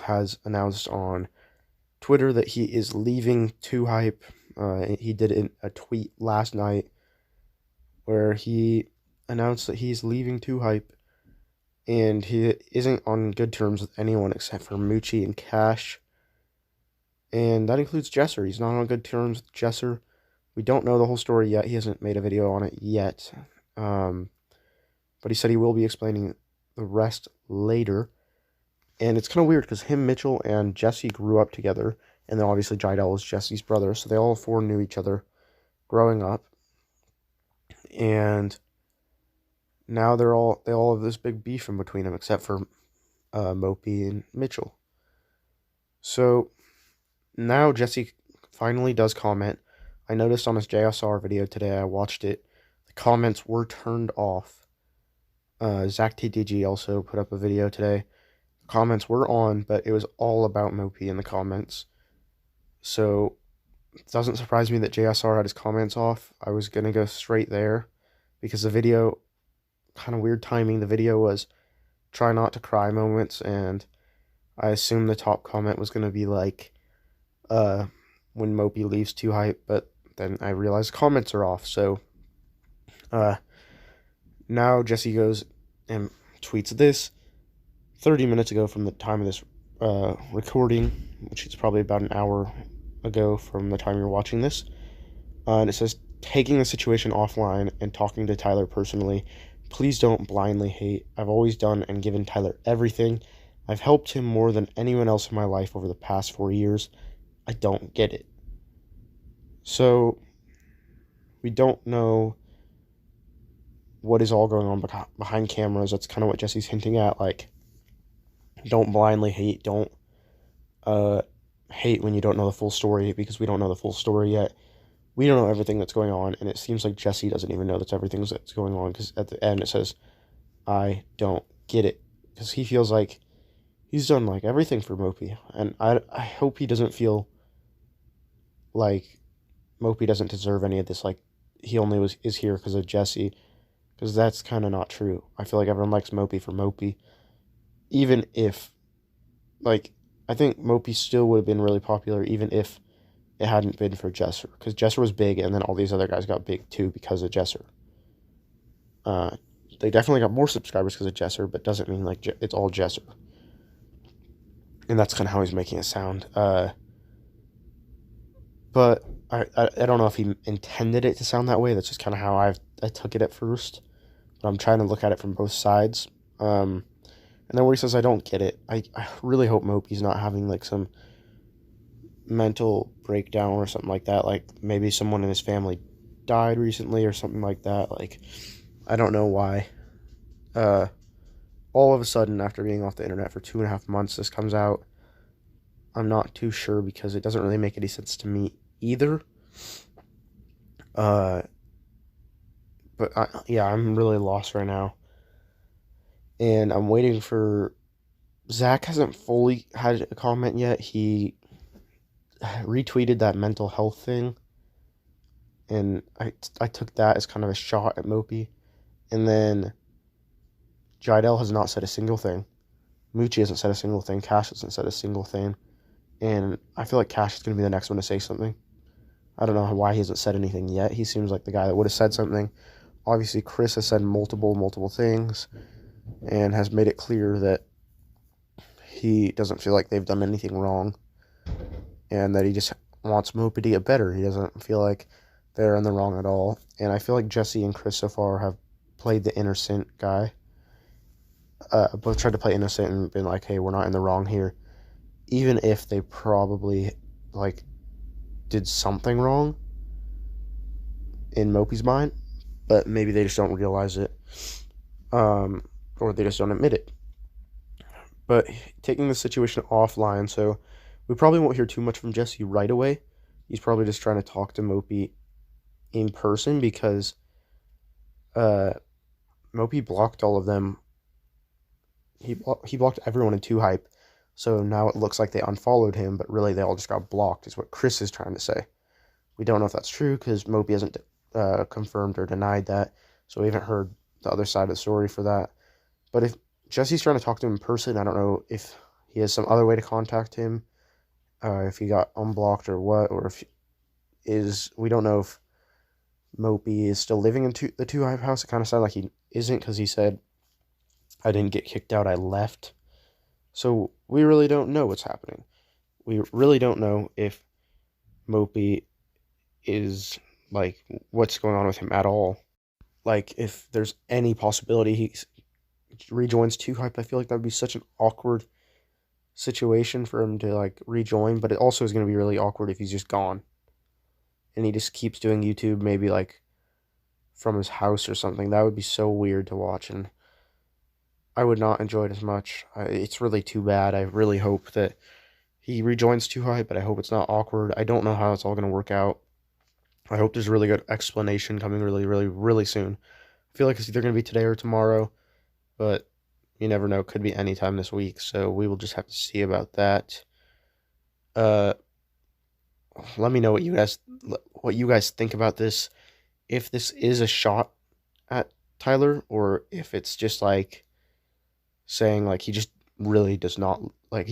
has announced on Twitter that he is leaving 2Hype. He did a tweet last night where he announced that he's leaving 2Hype, and he isn't on good terms with anyone except for Moochie and Cash, and that includes Jesser. He's not on good terms with Jesser. We don't know the whole story yet. He hasn't made a video on it yet, but he said he will be explaining the rest later. And it's kind of weird because him, Mitchell, and Jesse grew up together, and then obviously Jydell is Jesse's brother, so they all four knew each other growing up. And now they all have this big beef in between them, except for Mopi and Mitchell. So now Jesse finally does comment. I noticed on his JSR video today, I watched it, the comments were turned off. Zach TDG also put up a video today. Comments were on, but it was all about Mopi in the comments. So it doesn't surprise me that JSR had his comments off. I was going to go straight there because the video, kind of weird timing, the video was try not to cry moments, and I assumed the top comment was going to be like, when Mopi leaves 2Hype, but then I realized comments are off. So now Jesse goes and tweets this 30 minutes ago from the time of this recording, which is probably about an hour ago from the time you're watching this. And it says, taking the situation offline and talking to Tyler personally, please don't blindly hate. I've always done and given Tyler everything. I've helped him more than anyone else in my life over the past 4 years. I don't get it. So we don't know what is all going on behind cameras. That's kind of what Jesse's hinting at, like, don't blindly hate. Don't hate when you don't know the full story, because we don't know the full story yet. We don't know everything that's going on, and it seems like Jesse doesn't even know that's everything that's going on, because at the end it says, I don't get it, because he feels like he's done like everything for Mopi, and I hope he doesn't feel like Mopi doesn't deserve any of this, like he only is here because of Jesse, because that's kind of not true. I feel like everyone likes Mopi for Mopi, even if, like, I think Mopi still would have been really popular even if it hadn't been for Jesser, because Jesser was big, and then all these other guys got big too because of Jesser. They definitely got more subscribers because of Jesser, but doesn't mean like it's all Jesser. And that's kind of how he's making it sound. But I don't know if he intended it to sound that way. That's just kind of how I took it at first. But I'm trying to look at it from both sides. And then where he says, I don't get it, I really hope Mopi's not having like some mental breakdown or something like that. Like maybe someone in his family died recently or something like that. Like, I don't know why. All of a sudden, after being off the internet for 2.5 months, this comes out. I'm not too sure, because it doesn't really make any sense to me either. But yeah, I'm really lost right now. And I'm waiting for... Zach hasn't fully had a comment yet. He retweeted that mental health thing, and I took that as kind of a shot at Mopi. And then Jydell has not said a single thing. Moochie hasn't said a single thing. Cash hasn't said a single thing. And I feel like Cash is going to be the next one to say something. I don't know why he hasn't said anything yet. He seems like the guy that would have said something. Obviously, Chris has said multiple things and has made it clear that he doesn't feel like they've done anything wrong, and that he just wants Mopi to get better. He doesn't feel like they're in the wrong at all. And I feel like Jesse and Chris so far have played the innocent guy. Both tried to play innocent and been like, hey, we're not in the wrong here. Even if they probably, like, did something wrong in Mopi's mind, but maybe they just don't realize it. Or they just don't admit it. But taking the situation offline, so we probably won't hear too much from Jesse right away. He's probably just trying to talk to Mopi in person, because Mopi blocked all of them. He blocked everyone in 2Hype, so now it looks like they unfollowed him, but really they all just got blocked, is what Chris is trying to say. We don't know if that's true, because Mopi hasn't confirmed or denied that, so we haven't heard the other side of the story for that. But if Jesse's trying to talk to him in person, I don't know if he has some other way to contact him, if he got unblocked or what, or if we don't know if Mopi is still living in the Two Hive house. It kind of sounded like he isn't because he said, I didn't get kicked out, I left. So we really don't know what's happening. We really don't know if Mopi is, like, what's going on with him at all. Like, if there's any possibility he rejoins Two Hype, I feel like that would be such an awkward situation for him to, like, rejoin, but it also is going to be really awkward if he's just gone and he just keeps doing YouTube, maybe like from his house or something. That would be so weird to watch, and I would not enjoy it as much. It's really too bad. I really hope that he rejoins Too High, but I hope it's not awkward. I don't know how it's all going to work out. I hope there's a really good explanation coming really, really, really soon. I feel like it's either going to be today or tomorrow, but you never know. It could be any time this week, so we will just have to see about that. Uh, Let me know what you guys think about this. If this is a shot at Tyler, or if it's just like saying like he just really does not like